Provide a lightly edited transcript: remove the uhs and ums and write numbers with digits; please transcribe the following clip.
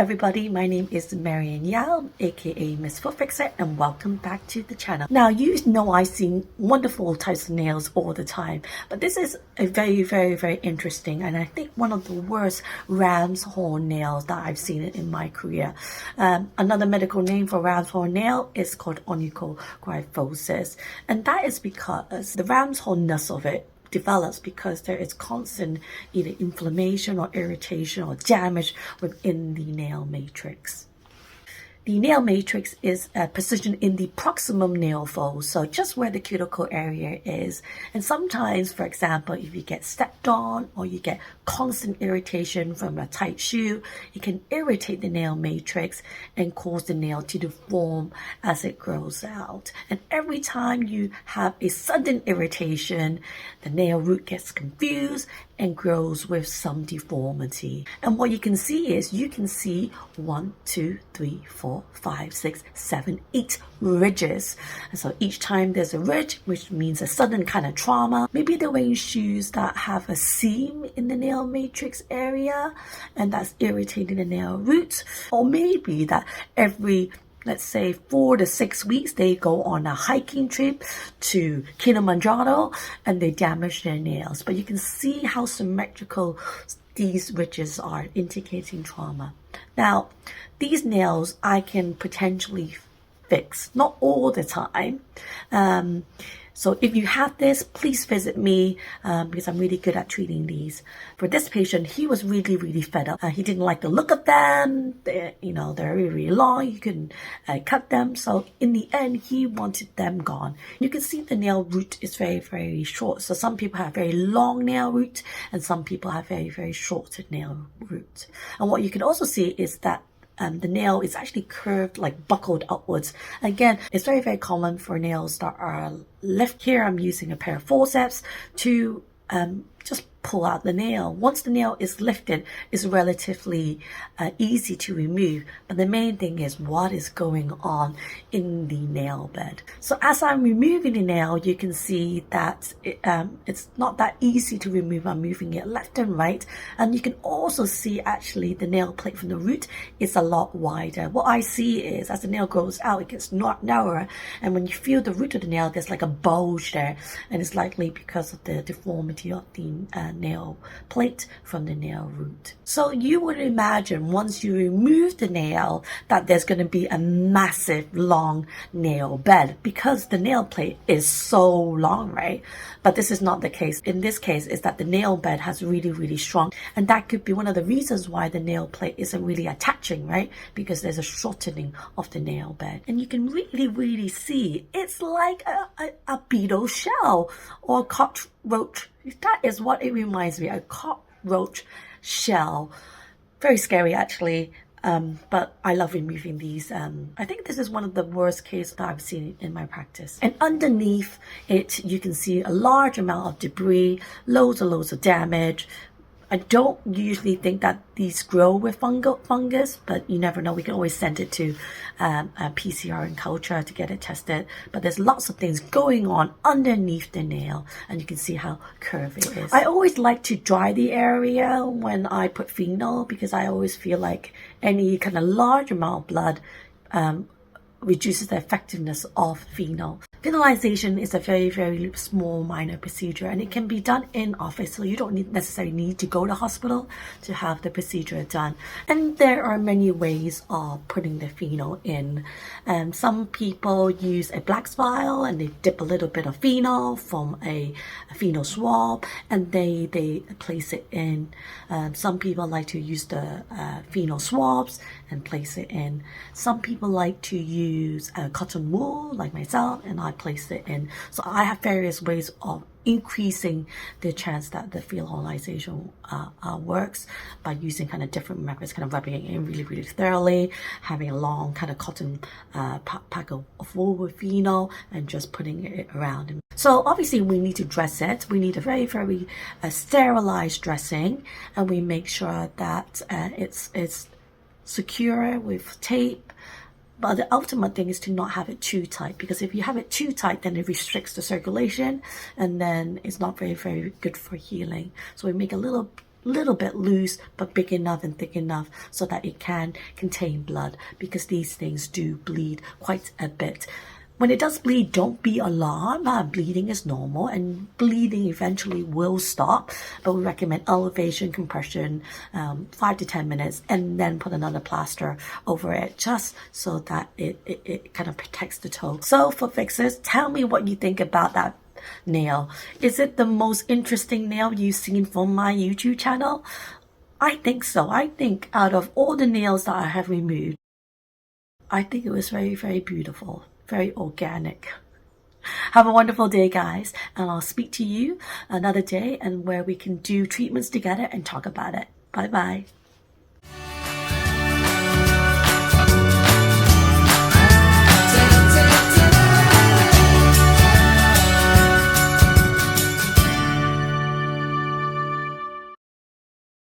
everybody, my name is Marian Yao, aka Miss Foot Fixer, and welcome back to the channel. Now, you know I see wonderful types of nails all the time, but this is a very interesting, and I think one of the worst ram's horn nails that I've seen in my career. Another medical name for ram's horn nail is called onychogryphosis, and that is because the ram's hornness of it develops because there is constant either inflammation or irritation or damage within the nail matrix. The nail matrix is positioned in the proximal nail fold, so just where the cuticle area is. And sometimes, for example, if you get stepped on or you get constant irritation from a tight shoe, it can irritate the nail matrix and cause the nail to deform as it grows out. And every time you have a sudden irritation, the nail root gets confused and grows with some deformity. And what you can see is, you can see 1, 2, 3, 4, 5, 6, 7, 8 ridges. And so each time there's a ridge, which means a sudden kind of trauma. Maybe they're wearing shoes that have a seam in the nail matrix area, and that's irritating the nail root. Or maybe that every, let's say, 4 to 6 weeks, they go on a hiking trip to Kilimanjaro and they damage their nails. But you can see how symmetrical these ridges are, indicating trauma. Now, these nails I can potentially fix, not all the time. So if you have this, please visit me because I'm really good at treating these. For this patient, he was really fed up. He didn't like the look of them. They're really long. You can cut them. So in the end, he wanted them gone. You can see the nail root is very short. So some people have very long nail root and some people have very short nail root. And what you can also see is that the nail is actually curved, like buckled upwards. Again, it's very common for nails that are left. Here I'm using a pair of forceps to just pull out the nail. Once the nail is lifted, it's relatively easy to remove. But the main thing is what is going on in the nail bed. So as I'm removing the nail, you can see that it's not that easy to remove. I'm moving it left and right. And you can also see actually the nail plate from the root is a lot wider. What I see is as the nail grows out, it gets narrower. And when you feel the root of the nail, there's like a bulge there. And it's likely because of the deformity of the nail plate from the nail root. So you would imagine once you remove the nail that there's going to be a massive long nail bed because the nail plate is so long, right? But this is not the case. In this case, is that the nail bed has really shrunk, and that could be one of the reasons why the nail plate isn't really attaching, right? Because there's a shortening of the nail bed. And you can really see it's like a beetle shell or a cockroach. That is what it reminds me, a cockroach shell. Very scary actually, but I love removing these. I think this is one of the worst cases that I've seen in my practice. And underneath it, you can see a large amount of debris, loads of damage. I don't usually think that these grow with fungus, but you never know. We can always send it to a PCR and culture to get it tested. But there's lots of things going on underneath the nail, and you can see how curved it is. I always like to dry the area when I put phenol because I always feel like any kind of large amount of blood reduces the effectiveness of phenol. Phenolization is a very small minor procedure, and it can be done in office, so you don't necessarily need to go to hospital to have the procedure done. And there are many ways of putting the phenol in. Some people use a black vial and they dip a little bit of phenol from a phenol swab and they place it in. Some people like to use the phenol swabs and place it in. Some people like to use cotton wool like myself, and I place it in. So I have various ways of increasing the chance that the phenolization works by using kind of different methods, kind of rubbing it in really thoroughly, having a long kind of cotton pack of wool with phenol and just putting it around. So obviously we need to dress it. We need a very sterilized dressing, and we make sure that it's secure with tape. But the ultimate thing is to not have it too tight, because if you have it too tight, then it restricts the circulation, and then it's not very good for healing. So we make a little little bit loose but big enough and thick enough so that it can contain blood, because these things do bleed quite a bit. When it does bleed, don't be alarmed. Bleeding is normal and bleeding eventually will stop, but we recommend elevation, compression, 5 to 10 minutes, and then put another plaster over it just so that it kind of protects the toe. So for fixers, tell me what you think about that nail. Is it the most interesting nail you've seen from my YouTube channel? I think so. I think out of all the nails that I have removed, I think it was very, very beautiful, very organic. Have a wonderful day, guys, and I'll speak to you another day and where we can do treatments together and talk about it. Bye bye.